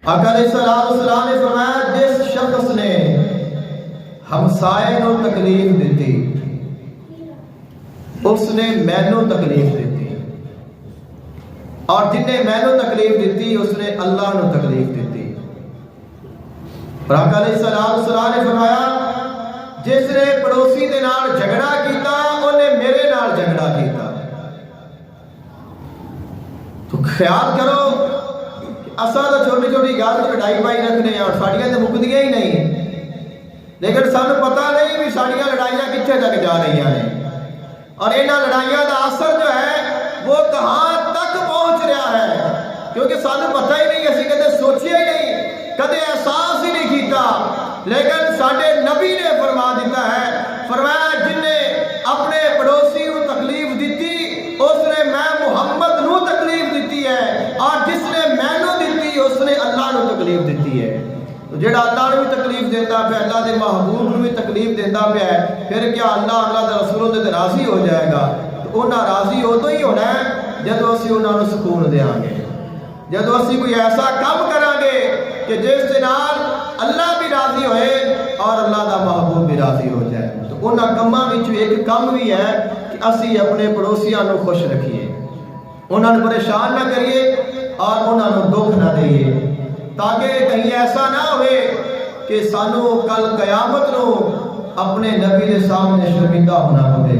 آقا علیہ السلام نے فرمایا جس شخص نے ہمسائے نو تکلیف دیتی اس نے مینوں تکلیف دیتی، اور جن نے مینوں تکلیف دیتی اس نے اللہ نو تکلیف دیتی۔ اور آقا علیہ السلام نے فرمایا جس نے پڑوسی دے نال جھگڑا کیتا انہیں میرے نال جھگڑا کیتا۔ تو خیال کرو اساں تو چھوٹی چھوٹی گل لڑائی پائی رکھنے اور ساڑیاں تو مکدیاں ہی نہیں، لیکن سانو پتہ نہیں بھی ساڑیاں لڑائیاں کتنے تک جا رہی ہیں، اور انہاں لڑائیاں دا اثر جو ہے وہ کہاں تک پہنچ رہا ہے، کیونکہ سانو پتہ ہی نہیں، اسی کدے سوچیا ہی نہیں، کدے احساس ہی نہیں کیتا۔ لیکن ساڈے نبی نے فرما دیتا ہے، فرمایا جن نے اپنے پڑوسی کو تکلیف دیتی اس نے میں محمد نو تکلیف دیتی ہے، اور جس نے مینوں دیتی اس نے اللہ نو تکلیف دیتی ہے۔ تو جڑا اللہ نو بھی تکلیف دیتا پیا، اللہ دے محبوب نو بھی تکلیف دیتا پیا ہے، پھر کیا اللہ دے رسولوں تے راضی ہو جائے گا؟ تو انہاں راضی ادو ہی ہونا ہے جدو اسی انہاں نو سکون دیاں گے، جدو اسی کوئی ایسا کام کران گے کہ جس دے نال اللہ بھی راضی ہوئے اور اللہ دا محبوب بھی راضی ہو جائے۔ تو انہاں کماں وچ ایک کم بھی ہے کہ اسی اپنے پڑوسیاں نو خوش رکھیے، انہاں نو پریشان نہ کریے اور انہاں نو دکھ نہ دئیے، تاکہ کہیں ایسا نہ ہوئے کہ سانو کل قیامت نو اپنے نبی دے سامنے شرمندہ ہونا پڑے۔